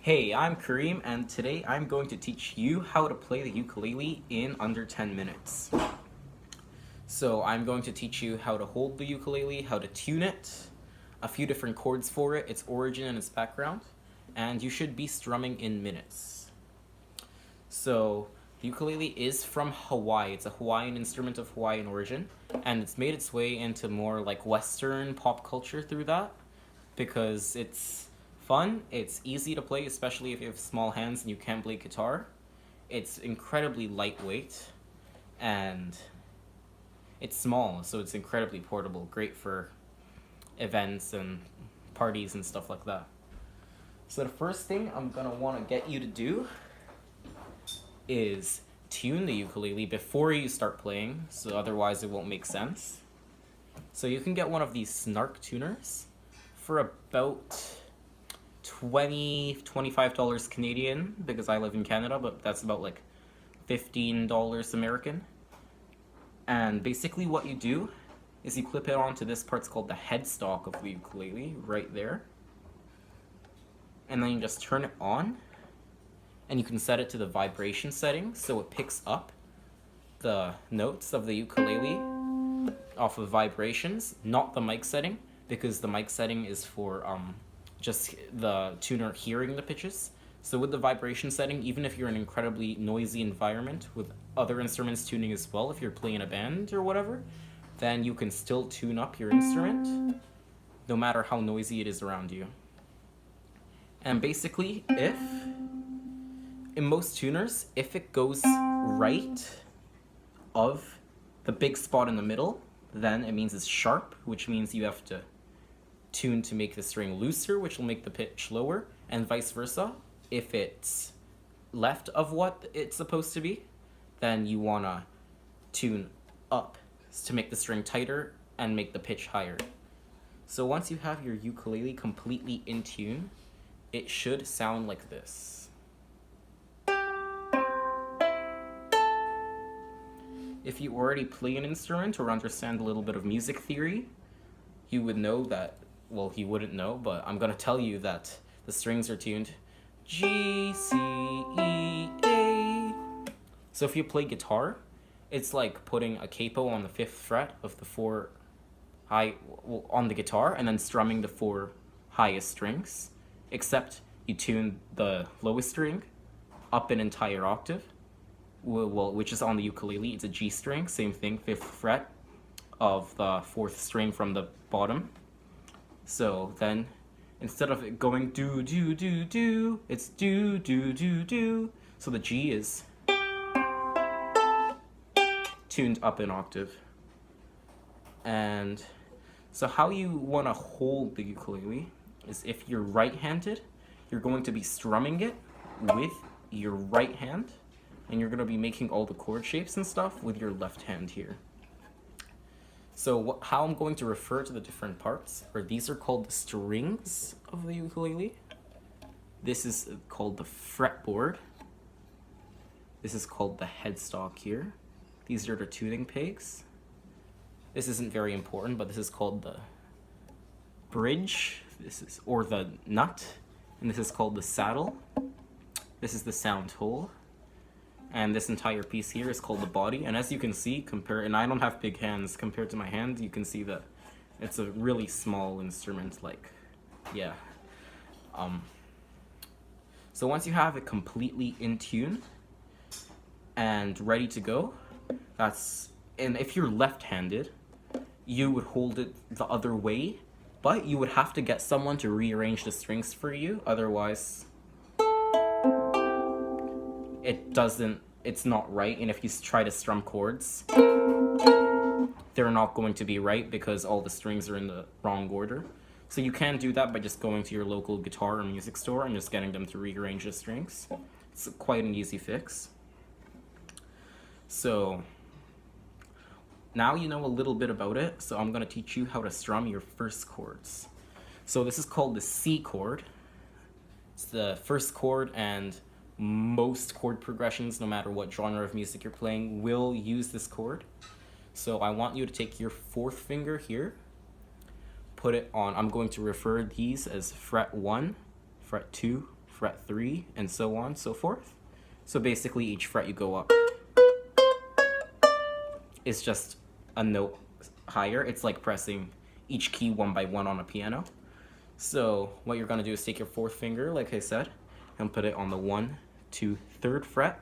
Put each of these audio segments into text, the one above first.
Hey, I'm Kareem, and today I'm going to teach you how to play the ukulele in under 10 minutes. So I'm going to teach you how to hold the ukulele, how to tune it, a few different chords for it, its origin and its background, and you should be strumming in minutes. So the ukulele is from Hawaii. It's a Hawaiian instrument of Hawaiian origin, and it's made its way into more like Western pop culture through that because it's fun, it's easy to play, especially if you have small hands and you can't play guitar. It's incredibly lightweight, and it's small, so it's incredibly portable, great for events and parties and stuff like that. So the first thing I'm gonna want to get you to do is tune the ukulele before you start playing, so otherwise it won't make sense. So you can get one of these Snark tuners for about $25 Canadian, because I live in Canada, but that's about like $15 American. And basically what you do is you clip it onto this part's called the headstock of the ukulele, right there. And then you just turn it on, and you can set it to the vibration setting so it picks up the notes of the ukulele off of vibrations, not the mic setting, because the mic setting is for just the tuner hearing the pitches. So with the vibration setting, even if you're in an incredibly noisy environment with other instruments tuning as well, if you're playing in a band or whatever, then you can still tune up your instrument no matter how noisy it is around you. And basically, in most tuners, if it goes right of the big spot in the middle, then it means it's sharp, which means you have to tune to make the string looser, which will make the pitch lower, and vice versa. If it's left of what it's supposed to be, then you want to tune up to make the string tighter and make the pitch higher. So once you have your ukulele completely in tune, it should sound like this. If you already play an instrument or understand a little bit of music theory, you would know that, well, you wouldn't know, but I'm going to tell you that the strings are tuned G, C, E, A. So if you play guitar, it's like putting a capo on the 5th fret of the 4 high on the guitar and then strumming the 4 highest strings, except you tune the lowest string up an entire octave, which is on the ukulele. It's a G string, same thing, 5th fret of the 4th string from the bottom. So then, instead of it going do, do, do, do, it's do, do, do, do. So the G is tuned up an octave. And so how you want to hold the ukulele is, if you're right-handed, you're going to be strumming it with your right hand, and you're going to be making all the chord shapes and stuff with your left hand here. So how I'm going to refer to the different parts, or these are called the strings of the ukulele. This is called the fretboard. This is called the headstock here. These are the tuning pegs. This isn't very important, but this is called the bridge. Or the nut. And this is called the saddle. This is the sound hole. And this entire piece here is called the body. And as you can see, and I don't have big hands, compared to my hand, you can see that it's a really small instrument, like, yeah. So once you have it completely in tune and ready to go, and if you're left-handed, you would hold it the other way, but you would have to get someone to rearrange the strings for you, otherwise it's not right. And if you try to strum chords, they're not going to be right because all the strings are in the wrong order. So you can do that by just going to your local guitar or music store and just getting them to rearrange the strings. It's quite an easy fix. So now you know a little bit about it, so I'm going to teach you how to strum your first chords. So this is called the C chord. It's the first chord, and most chord progressions, no matter what genre of music you're playing, will use this chord. So I want you to take your 4th finger here, put it on, I'm going to refer these as fret 1, fret 2, fret 3, and so on and so forth. So basically each fret you go up is just a note higher. It's like pressing each key one by one on a piano. So what you're going to do is take your fourth finger, like I said, and put it on the 1, 2, 3rd fret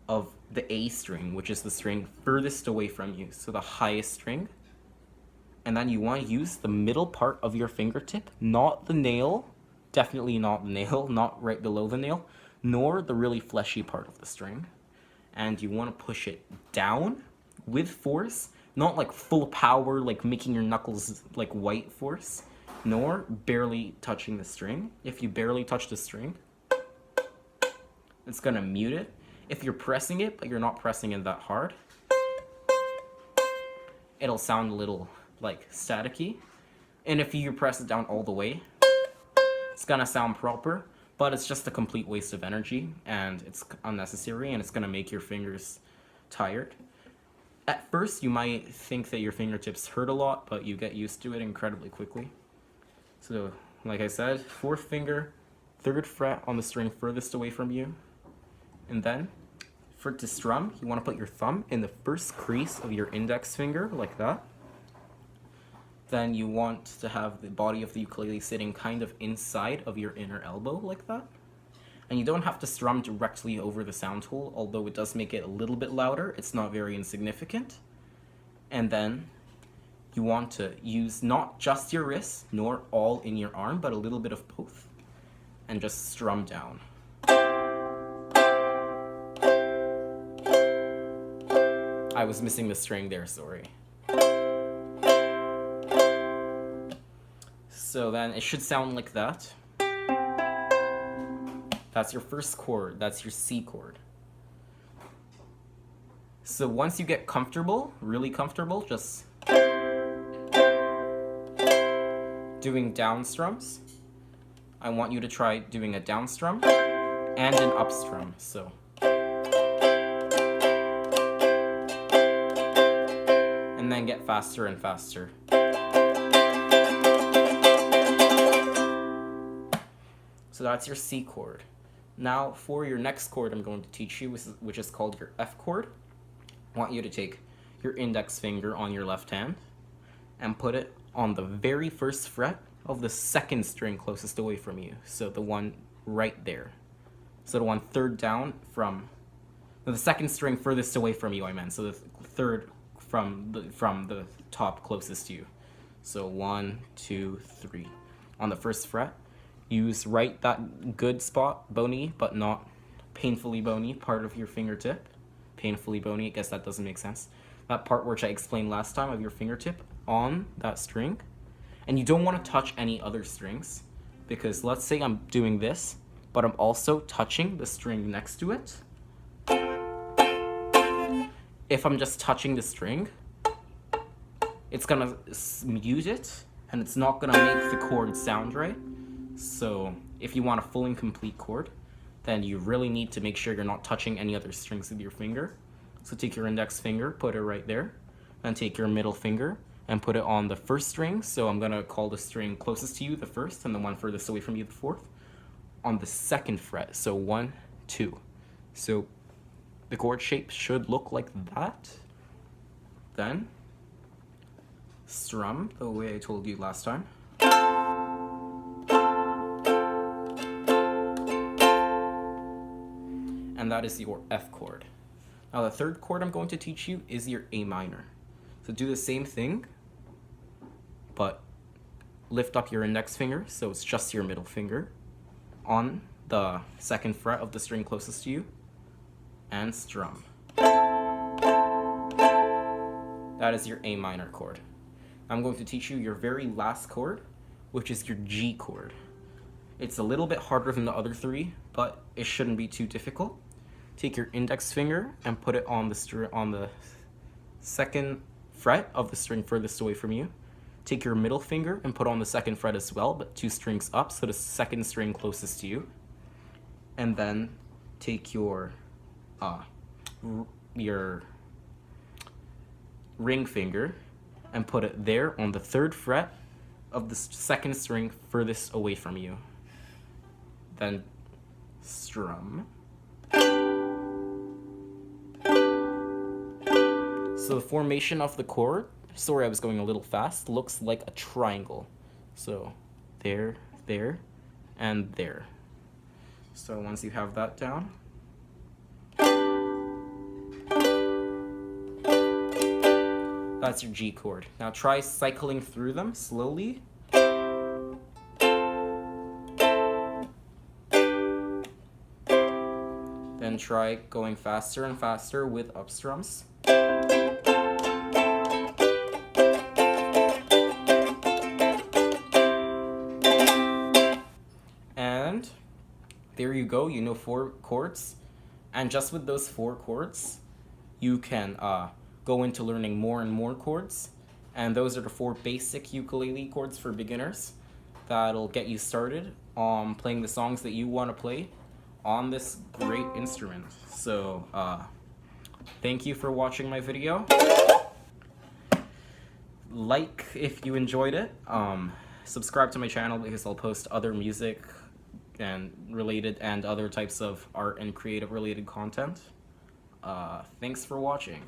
of the A string, which is the string furthest away from you, so the highest string. And then you want to use the middle part of your fingertip, not the nail, definitely not the nail, not right below the nail, nor the really fleshy part of the string. And you want to push it down with force, not like full power, like making your knuckles like white force, nor barely touching the string. If you barely touch the string, it's gonna mute it. If you're pressing it, but you're not pressing it that hard, it'll sound a little like staticky. And if you press it down all the way, it's gonna sound proper, but it's just a complete waste of energy, and it's unnecessary, and it's gonna make your fingers tired. At first, you might think that your fingertips hurt a lot, but you get used to it incredibly quickly. So, like I said, 4th finger, 3rd fret on the string furthest away from you. And then, for it to strum, you want to put your thumb in the first crease of your index finger, like that. Then you want to have the body of the ukulele sitting kind of inside of your inner elbow, like that. And you don't have to strum directly over the sound hole, although it does make it a little bit louder. It's not very insignificant. And then you want to use not just your wrist, nor all in your arm, but a little bit of both. And just strum down. I was missing the string there, sorry. So then it should sound like that. That's your first chord, that's your C chord. So once you get comfortable, really comfortable, just doing down strums, I want you to try doing a down strum and an up strum. So and then get faster and faster. So that's your C chord. Now for your next chord I'm going to teach you, which is called your F chord. I want you to take your index finger on your left hand and put it on the very first fret of the 2nd string closest away from you. So the one right there. So the one 3rd down from the 2nd string furthest away from you, I meant. So the 3rd from the top closest to you. So 1, 2, 3. On the first fret, use right that good spot, bony but not painfully bony part of your fingertip. Painfully bony, I guess that doesn't make sense. That part which I explained last time of your fingertip on that string. And you don't want to touch any other strings, because let's say I'm doing this, but I'm also touching the string next to it. If I'm just touching the string, it's gonna mute it, and it's not gonna make the chord sound right. So if you want a full and complete chord, then you really need to make sure you're not touching any other strings with your finger. So take your index finger, put it right there, and take your middle finger and put it on the first string. So I'm gonna call the string closest to you the first, and the one furthest away from you the 4th, on the 2nd fret. So 1, 2. So the chord shape should look like that. Then strum the way I told you last time. And that is your F chord. Now the 3rd chord I'm going to teach you is your A minor. So do the same thing, but lift up your index finger, so it's just your middle finger, on the 2nd fret of the string closest to you, and strum. That is your A minor chord. I'm going to teach you your very last chord, which is your G chord. It's a little bit harder than the other 3, but it shouldn't be too difficult. Take your index finger and put it on the 2nd fret of the string furthest away from you. Take your middle finger and put on the 2nd fret as well, but 2 strings up, so the 2nd string closest to you. And then take your ring finger and put it there on the 3rd fret of the 2nd string furthest away from you. Then strum. So the formation of the chord, sorry I was going a little fast, looks like a triangle. So there, there, and there. So once you have that down, that's your G chord. Now try cycling through them slowly. Then try going faster and faster with up strums. And there you go, you know 4 chords. And just with those 4 chords, you can go into learning more and more chords. And those are the 4 basic ukulele chords for beginners that'll get you started on playing the songs that you want to play on this great instrument. So thank you for watching my video. Like if you enjoyed it. Subscribe to my channel because I'll post other music and related and other types of art and creative related content. Thanks for watching.